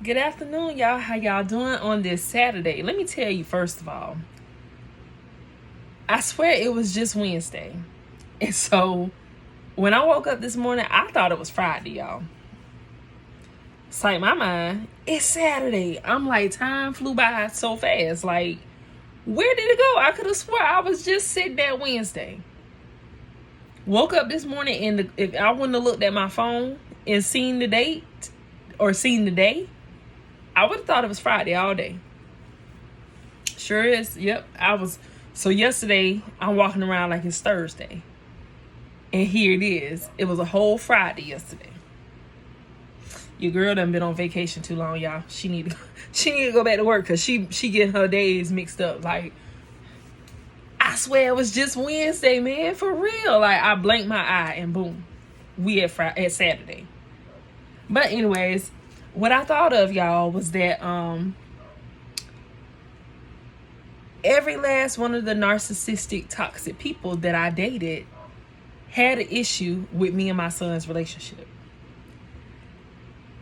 Good afternoon, y'all. How y'all doing on this Saturday? Let me tell you, first of all, I swear it was just Wednesday. And so when I woke up this morning, I thought it was Friday, y'all. It's like my mind, it's Saturday. I'm like, time flew by so fast. Like, where did it go? I could have swore I was just sitting there Wednesday. Woke up this morning and if I wouldn't have looked at my phone and seen the date or seen the day, I would have thought it was Friday all day. Sure is. Yep. So yesterday, I'm walking around like it's Thursday. And here it is. It was a whole Friday yesterday. Your girl done been on vacation too long, y'all. She need to go back to work because she getting her days mixed up. Like, I swear it was just Wednesday, man. For real. Like, I blinked my eye and boom. We at Saturday. But anyways, what I thought of, y'all, was that every last one of the narcissistic, toxic people that I dated had an issue with me and my son's relationship.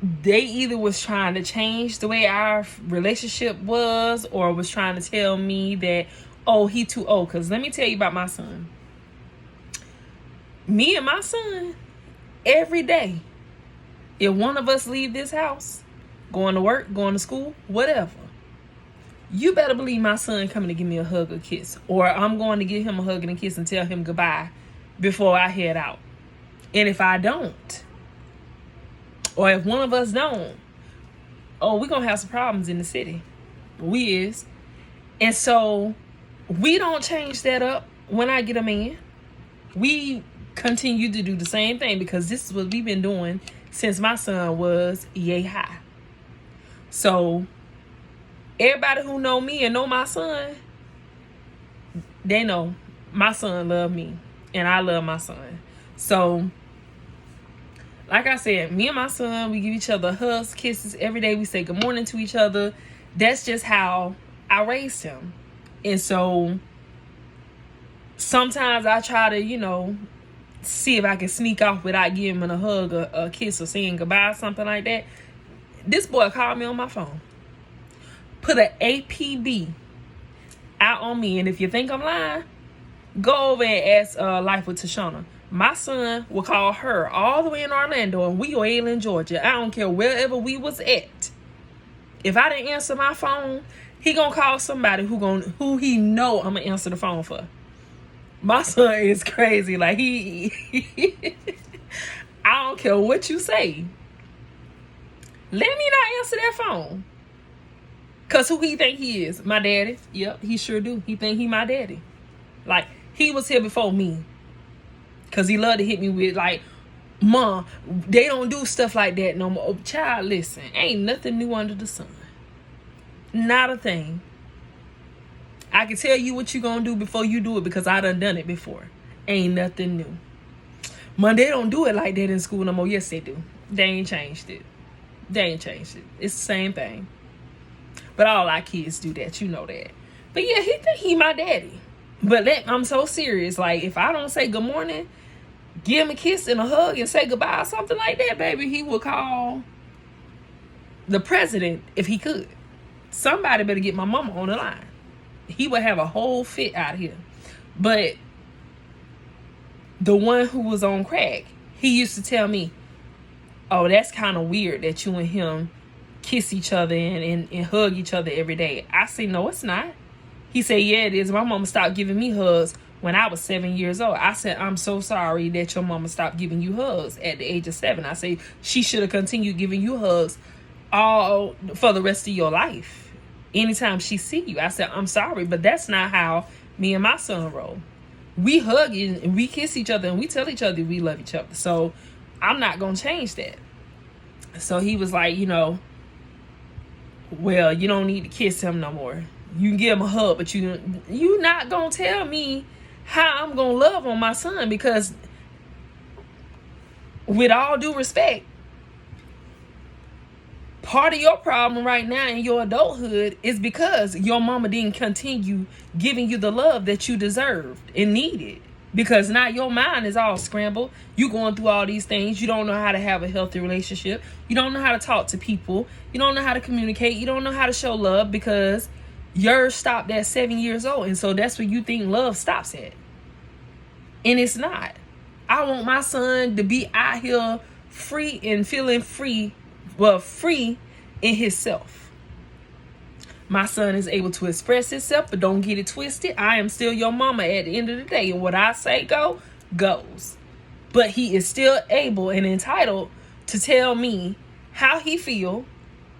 They either was trying to change the way our relationship was or was trying to tell me that, oh, he too old. Because let me tell you about my son. Me and my son, every day, if one of us leave this house, going to work, going to school, whatever, you better believe my son coming to give me a hug or kiss. Or I'm going to give him a hug and a kiss and tell him goodbye before I head out. And if I don't, or if one of us don't, oh, we're going to have some problems in the city. We is. And so we don't change that up when I get a man. We continue to do the same thing because this is what we've been doing since my son was yay high. So everybody who know me and know my son, they know my son love me and I love my son. So like I said, me and my son, we give each other hugs, kisses every day. We say good morning to each other. That's just how I raised him. And so sometimes I try to, see if I can sneak off without giving him a hug or a kiss or saying goodbye or something like that. This boy called me on my phone. Put an APB out on me. And if you think I'm lying, go over and ask Life with Tashana. My son will call her all the way in Orlando and we are in Georgia. I don't care wherever we was at. If I didn't answer my phone, he gonna call somebody who he know I'm gonna answer the phone for. My son is crazy. Like he I don't care what you say. Let me not answer that phone. Cause who he think he is? My daddy? Yep, he sure do. He think he my daddy. Like, he was here before me. Cause he loved to hit me with like, Mom, they don't do stuff like that no more. Child, listen, ain't nothing new under the sun. Not a thing. I can tell you what you gonna do before you do it because I done it before. Ain't nothing new. Mom, they don't do it like that in school no more. Yes, they do. They ain't changed it. It's the same thing. But all our kids do that. You know that. But yeah, he think he my daddy. But I'm so serious. Like, if I don't say good morning, give him a kiss and a hug and say goodbye or something like that, baby, he would call the president if he could. Somebody better get my mama on the line. He would have a whole fit out here. But the one who was on crack, he used to tell me, oh, that's kind of weird that you and him kiss each other and hug each other every day. I say, no, it's not. He said, yeah, it is. My mama stopped giving me hugs when I was 7 years old. I said, I'm so sorry that your mama stopped giving you hugs at the age of 7. I say, she should have continued giving you hugs all for the rest of your life. Anytime she see you. I said, I'm sorry, but that's not how me and my son roll. We hug and we kiss each other and we tell each other we love each other. So I'm not going to change that. So he was like, well, you don't need to kiss him no more. You can give him a hug, but you not going to tell me how I'm going to love on my son because with all due respect, part of your problem right now in your adulthood is because your mama didn't continue giving you the love that you deserved and needed. Because now your mind is all scrambled. You going through all these things. You don't know how to have a healthy relationship. You don't know how to talk to people. You don't know how to communicate. You don't know how to show love because yours stopped at 7 years old. And so that's where you think love stops at. And it's not. I want my son to be out here free and feeling free in himself. My son is able to express himself, but don't get it twisted. I am still your mama at the end of the day. And what I say goes. But he is still able and entitled to tell me how he feel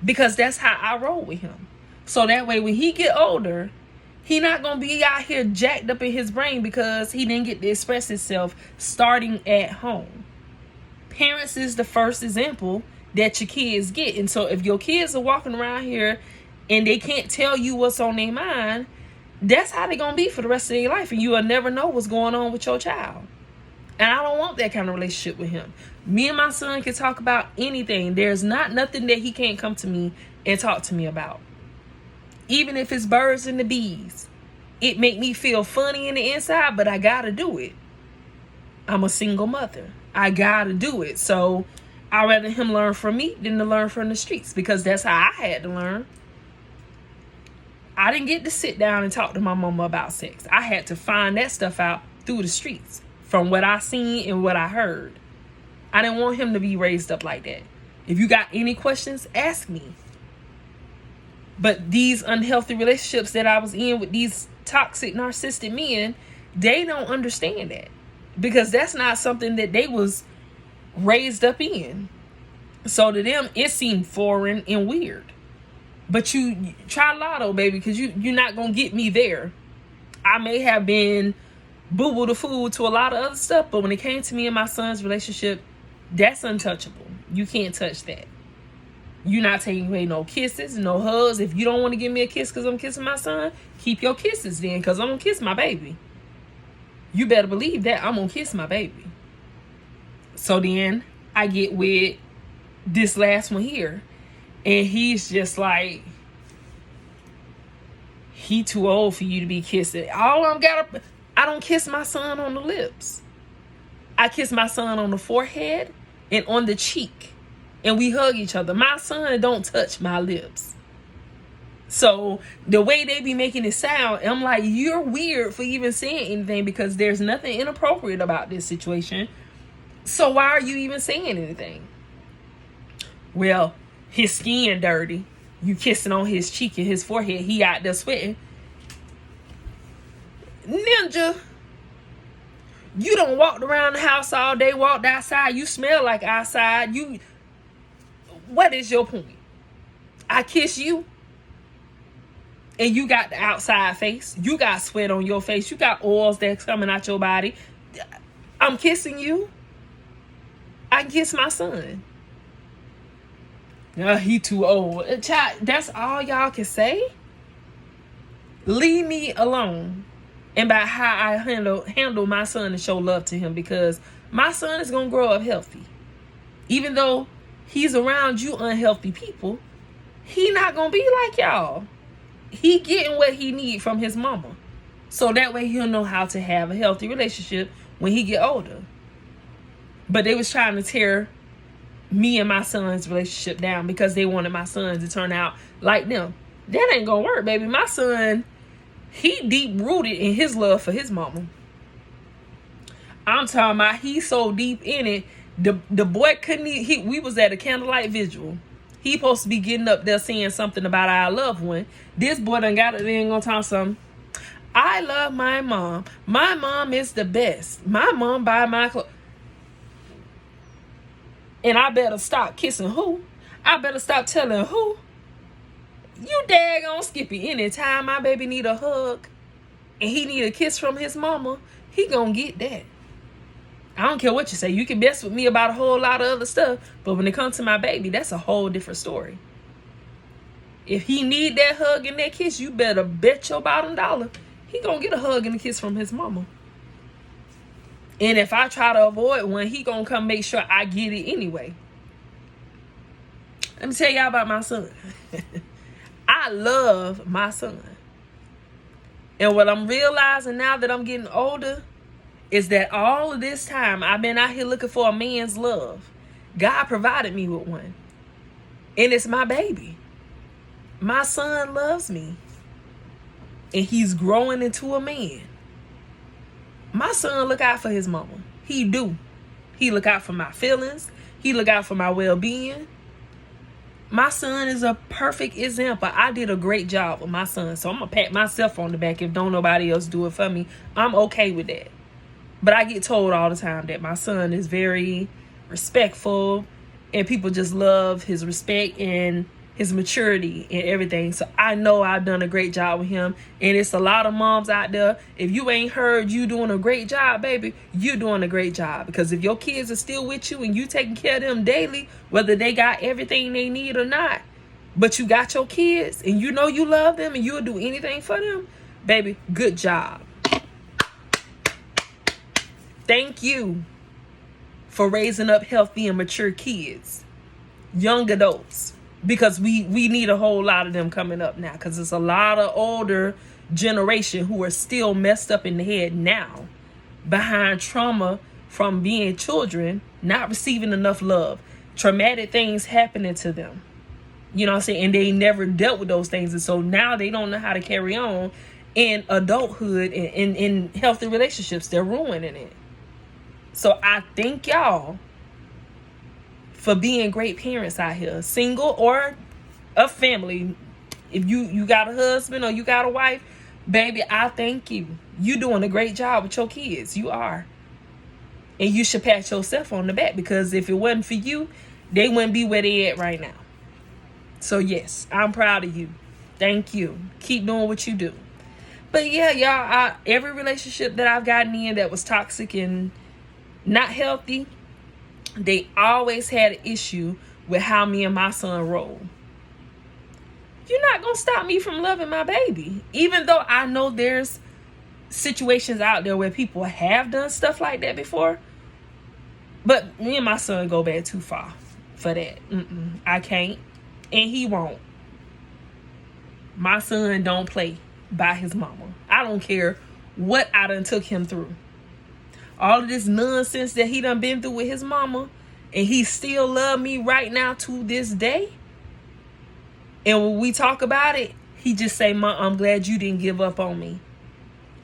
because that's how I roll with him. So that way when he get older, he not going to be out here jacked up in his brain because he didn't get to express himself starting at home. Parents is the first example that your kids get. And so if your kids are walking around here and they can't tell you what's on their mind, that's how they're going to be for the rest of their life. And you will never know what's going on with your child. And I don't want that kind of relationship with him. Me and my son can talk about anything. There's nothing that he can't come to me and talk to me about. Even if it's birds and the bees. It make me feel funny in the inside, but I got to do it. I'm a single mother. I got to do it. So I'd rather him learn from me than to learn from the streets because that's how I had to learn. I didn't get to sit down and talk to my mama about sex. I had to find that stuff out through the streets from what I seen and what I heard. I didn't want him to be raised up like that. If you got any questions, ask me. But these unhealthy relationships that I was in with these toxic, narcissistic men, they don't understand that because that's not something that they was raised up in. So to them, it seemed foreign and weird. But you try lotto, baby, because you're not going to get me there. I may have been boo-boo the fool to a lot of other stuff, but when it came to me and my son's relationship, that's untouchable. You can't touch that. You're not taking away no kisses, no hugs. If you don't want to give me a kiss because I'm kissing my son, keep your kisses then because I'm going to kiss my baby. You better believe that I'm going to kiss my baby. So then I get with this last one here. And he's just like, he too old for you to be kissing. I don't kiss my son on the lips. I kiss my son on the forehead and on the cheek. And we hug each other. My son don't touch my lips. So the way they be making it sound, I'm like, you're weird for even saying anything because there's nothing inappropriate about this situation. So why are you even saying anything? Well, his skin dirty. You kissing on his cheek and his forehead. He out there sweating. Ninja, you done walked around the house all day, walked outside. You smell like outside. What is your point? I kiss you and you got the outside face. You got sweat on your face. You got oils that's coming out your body. I'm kissing you. I kiss my son. He too old. Child, that's all y'all can say? Leave me alone. And by how I handle my son and show love to him because my son is going to grow up healthy. Even though he's around you unhealthy people, he not going to be like y'all. He getting what he need from his mama. So that way he'll know how to have a healthy relationship when he get older. But they was trying to tear me and my son's relationship down because they wanted my son to turn out like them. That ain't gonna work, baby. My son, he deep rooted in his love for his mama. I'm talking about he's so deep in it. The boy couldn't even, we was at a candlelight vigil. He supposed to be getting up there saying something about our loved one. This boy done got it. They ain't gonna talk something. I love my mom. My mom is the best. My mom buy my clothes. And I better stop kissing who? I better stop telling who? You daggone Skippy. Anytime my baby need a hug and he need a kiss from his mama, he gonna get that. I don't care what you say. You can mess with me about a whole lot of other stuff, but when it comes to my baby, that's a whole different story. If he need that hug and that kiss, you better bet your bottom dollar he gonna get a hug and a kiss from his mama. And if I try to avoid one, he gonna come make sure I get it anyway. Let me tell y'all about my son. I love my son. And what I'm realizing now that I'm getting older is that all of this time I've been out here looking for a man's love. God provided me with one. And it's my baby. My son loves me. And he's growing into a man. My son look out for his mama. He do. He look out for my feelings. He look out for my well-being. My son is a perfect example. I did a great job with my son. So I'm going to pat myself on the back if don't nobody else do it for me. I'm okay with that. But I get told all the time that my son is very respectful. And people just love his respect and his maturity and everything. So I know I've done a great job with him. And it's a lot of moms out there. If you ain't heard you doing a great job, baby, you're doing a great job. Because if your kids are still with you and you taking care of them daily, whether they got everything they need or not, but you got your kids and you know you love them and you'll do anything for them, baby, good job. Thank you for raising up healthy and mature kids, young adults. Because we need a whole lot of them coming up now. Because it's a lot of older generation who are still messed up in the head now. Behind trauma from being children, not receiving enough love. Traumatic things happening to them. You know what I'm saying? And they never dealt with those things. And so now they don't know how to carry on in adulthood and in healthy relationships. They're ruining it. So I thank y'all for being great parents out here, single or a family. If you got a husband or you got a wife, baby, I thank you. You doing a great job with your kids. You are. And you should pat yourself on the back, because if it wasn't for you, they wouldn't be where they at right now. So yes, I'm proud of you. Thank you. Keep doing what you do. But yeah, y'all, every relationship that I've gotten in that was toxic and not healthy, they always had an issue with how me and my son roll. You're not going to stop me from loving my baby. Even though I know there's situations out there where people have done stuff like that before. But me and my son go back too far for that. I can't. And he won't. My son don't play by his mama. I don't care what I done took him through. All of this nonsense that he done been through with his mama, and he still love me right now to this day. And when we talk about it, he just say, "Mom, I'm glad you didn't give up on me.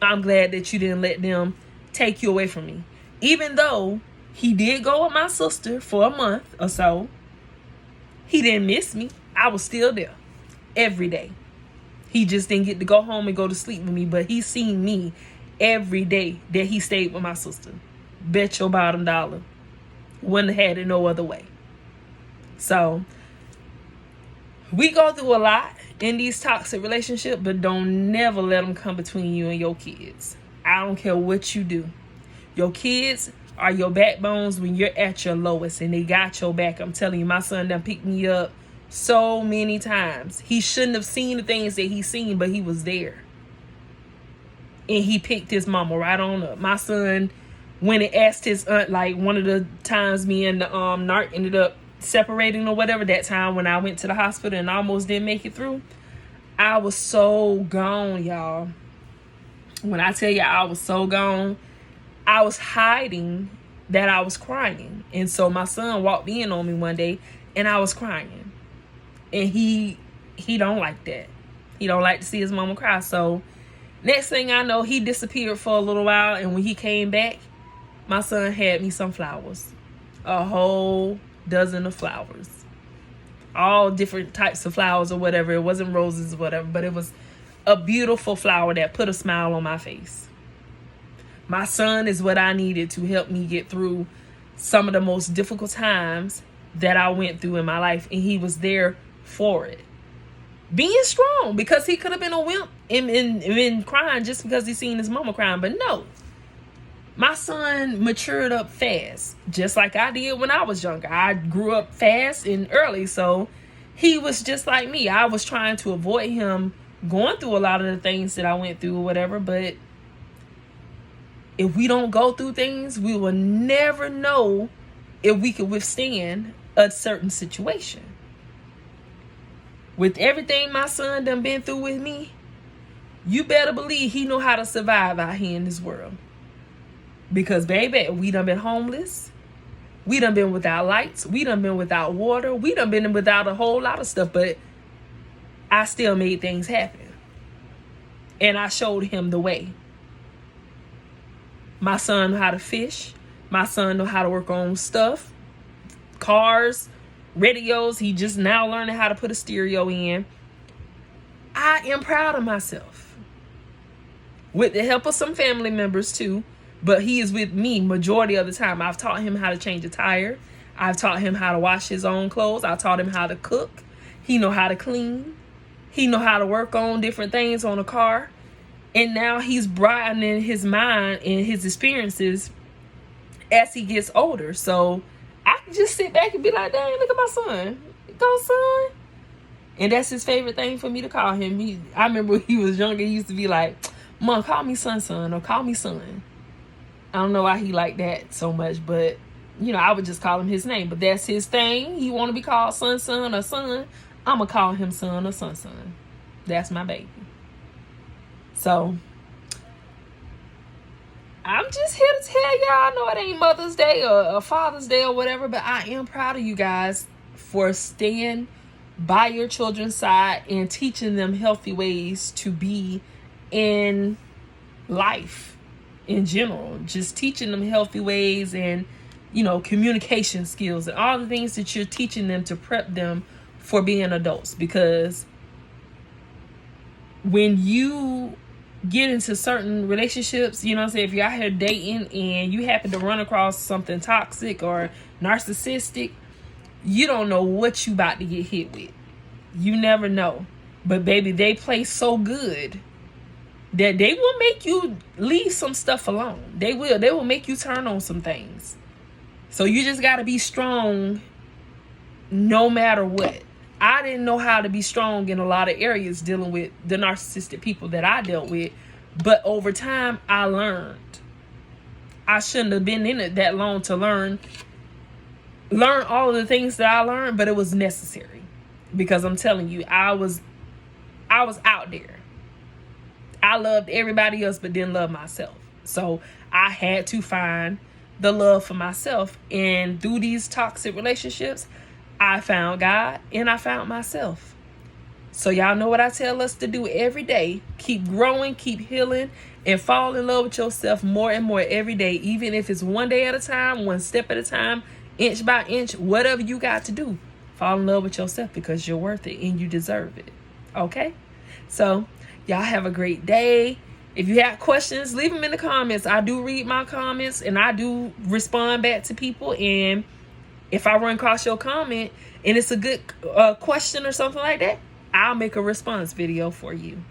I'm glad that you didn't let them take you away from me." Even though he did go with my sister for a month or so, he didn't miss me. I was still there every day. He just didn't get to go home and go to sleep with me, but he seen me every day that he stayed with my sister. Bet your bottom dollar. Wouldn't have had it no other way. So we go through a lot in these toxic relationships, but don't never let them come between you and your kids. I don't care what you do. Your kids are your backbones when you're at your lowest, and they got your back. I'm telling you, my son done picked me up so many times. He shouldn't have seen the things that he seen, but he was there. And he picked his mama right on up. My son, when it asked his aunt, like one of the times me and the narc ended up separating or whatever, that time when I went to the hospital and almost didn't make it through, I was so gone, y'all. When I tell you I was so gone, I was hiding that I was crying. And so my son walked in on me one day and I was crying. And he don't like that. He don't like to see his mama cry. So next thing I know, he disappeared for a little while. And when he came back, my son had me some flowers. A whole dozen of flowers. All different types of flowers or whatever. It wasn't roses or whatever. But it was a beautiful flower that put a smile on my face. My son is what I needed to help me get through some of the most difficult times that I went through in my life. And he was there for it. Being strong, because he could have been a wimp and crying just because he seen his mama crying. But no. My son matured up fast, just like I did when I was younger. I grew up fast and early, so he was just like me. I was trying to avoid him going through a lot of the things that I went through or whatever, but if we don't go through things, we will never know if we can withstand a certain situation. With everything my son done been through with me, you better believe he know how to survive out here in this world. Because, baby, we done been homeless. We done been without lights. We done been without water. We done been without a whole lot of stuff. But I still made things happen. And I showed him the way. My son know how to fish. My son know how to work on stuff. Cars, radios. He just now learning how to put a stereo in. I am proud of myself. With the help of some family members too. But he is with me majority of the time. I've taught him how to change a tire. I've taught him how to wash his own clothes. I taught him how to cook. He know how to clean. He know how to work on different things on a car. And now he's broadening his mind and his experiences as he gets older. So I can just sit back and be like, dang, look at my son. Go, son. And that's his favorite thing for me to call him. I remember when he was younger, he used to be like, Mom, call me son, or call me son. I don't know why he liked that so much, but, you know, I would just call him his name. But that's his thing. He want to be called son, or son. I'm going to call him son or son. That's my baby. So, I'm just here to tell y'all, I know it ain't Mother's Day or Father's Day or whatever, but I am proud of you guys for staying by your children's side and teaching them healthy ways to be in life. In general, just teaching them healthy ways and, you know, communication skills and all the things that you're teaching them to prep them for being adults. Because when you get into certain relationships, you know what I'm saying, if you're out here dating and you happen to run across something toxic or narcissistic, you don't know what you about to get hit with. You never know. But baby, they play so good that they will make you leave some stuff alone. They will make you turn on some things. So you just got to be strong no matter what. I didn't know how to be strong in a lot of areas dealing with the narcissistic people that I dealt with. But over time, I learned. I shouldn't have been in it that long to learn all of the things that I learned, but it was necessary. Because I'm telling you, I was out there. I loved everybody else but didn't love myself. So I had to find the love for myself. And through these toxic relationships, I found God and I found myself. So y'all know what I tell us to do every day. Keep growing, keep healing, and fall in love with yourself more and more every day. Even if it's one day at a time, one step at a time, inch by inch, whatever you got to do. Fall in love with yourself because you're worth it and you deserve it. Okay? So y'all have a great day. If you have questions, leave them in the comments. I do read my comments and I do respond back to people. And if I run across your comment and it's a good question or something like that, I'll make a response video for you.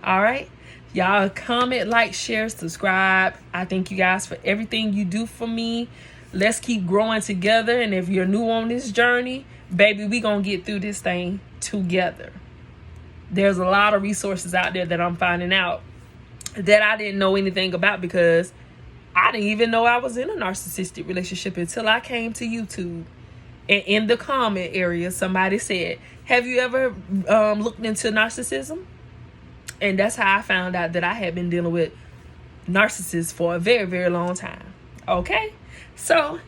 All right. Y'all comment, like, share, subscribe. I thank you guys for everything you do for me. Let's keep growing together. And if you're new on this journey, baby, we gonna get through this thing together. There's a lot of resources out there that I'm finding out that I didn't know anything about because I didn't even know I was in a narcissistic relationship until I came to YouTube. And in the comment area, somebody said, have you ever looked into narcissism? And that's how I found out that I had been dealing with narcissists for a very, very long time. Okay? So,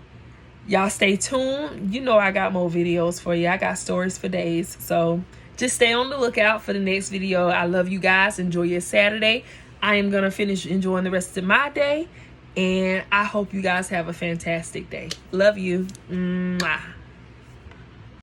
y'all stay tuned. You know I got more videos for you. I got stories for days. So, just stay on the lookout for the next video. I love you guys. Enjoy your Saturday. I am going to finish enjoying the rest of my day. And I hope you guys have a fantastic day. Love you. Mwah.